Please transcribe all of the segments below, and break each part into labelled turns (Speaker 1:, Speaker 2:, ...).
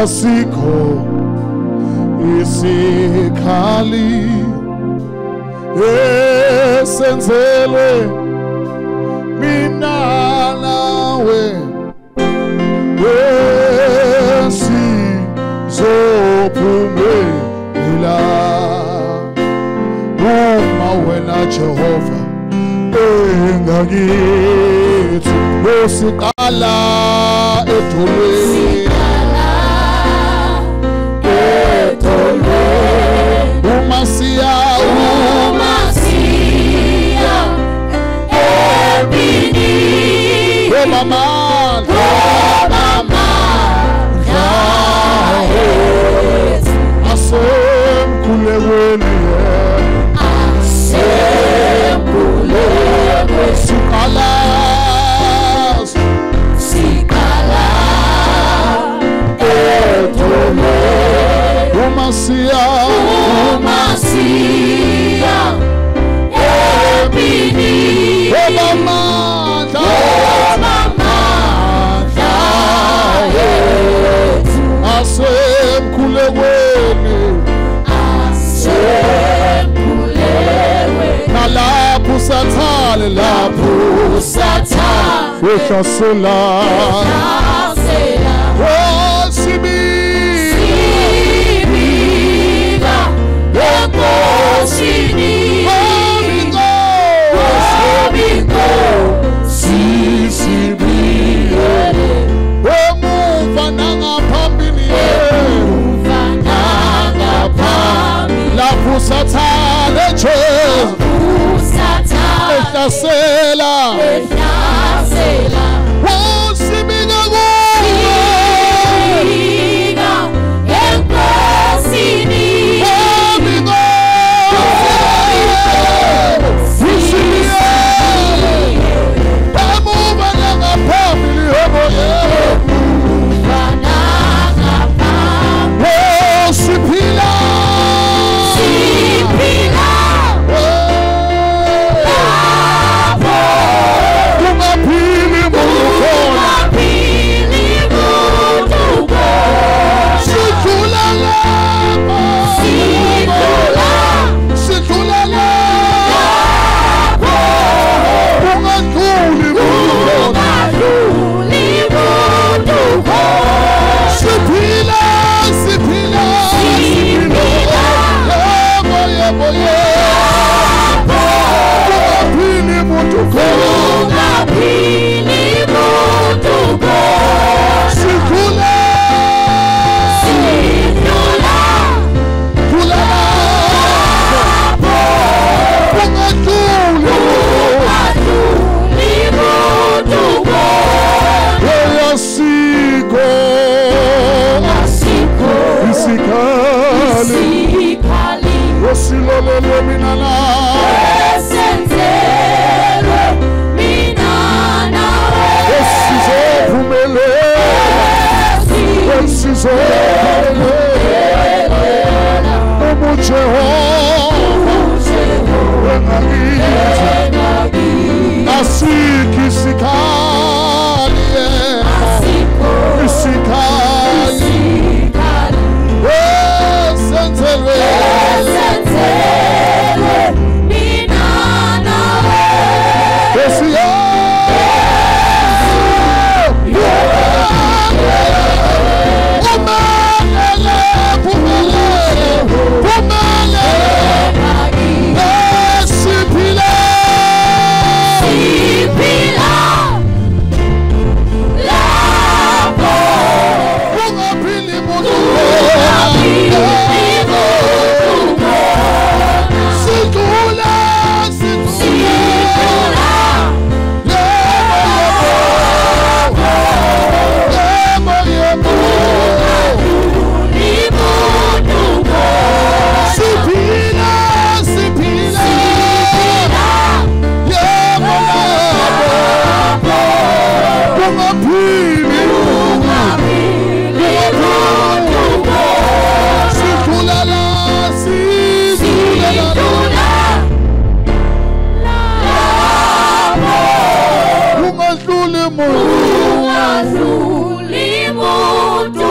Speaker 1: asikho isikhali esenzelwe mina nawe esizophumelela uma wena Jehova engakithi usiqala edolweni Umasiya ebini mama asemkhulekweni sikala edolweni Umasiya ebini obamandla asemkhulekweni nalapho sathale lapho ehlasela Sathane ehlasela wosibika enkosini emuva nangaphambili siphila
Speaker 2: Ungadluli muntu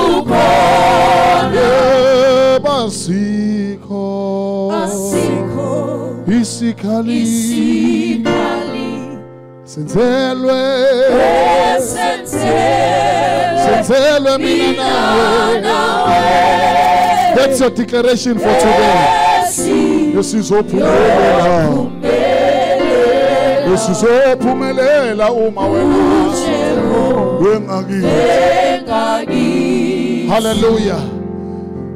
Speaker 1: asikho isikhali senzelwe mina nawe. That's your declaration for today. Esizophumelela uma wena wengakithi. Hallelujah.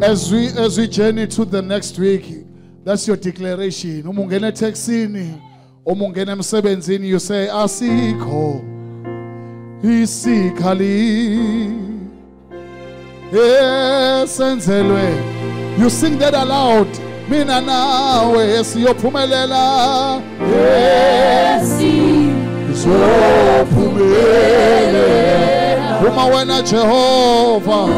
Speaker 1: As we journey to the next week, that's your declaration. Uma ungena eTexini, uma ungena emsebenzini, you say asikho isikhali esenzelwe. You sing that aloud. Mina nawe siyophumelela. Siyophumelela uma wena Jehova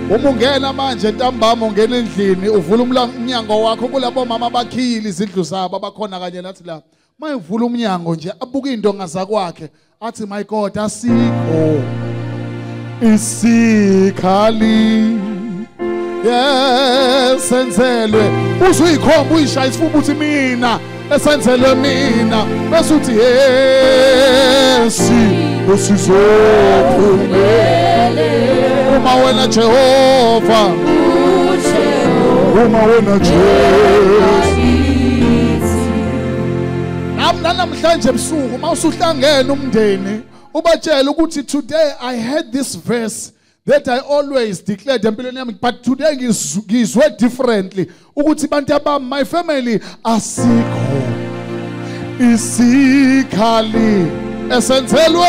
Speaker 1: uma ungena manje ntambama ungena endlini uvula umnyango wakho kulabo mama abakhiyile izindlu zabo abakhona kanye nathi la mayivula umnyango nje abuka indonga zakwakhe athi my God asikho isikhali esenzelwe uzuyikhomba uyishaya isifuba uthi mina esenzelwe mina bese uthi esizophumelela uma wena Jehova uma wena Jehova. Namhlanje ebusuku mawusuhlangene umndeni ubatshela ukuthi today I heard this verse that I always declared empilweni yami, but today ngizwe differently ukuthi bantu abami my family asikho isikhali esenzelwe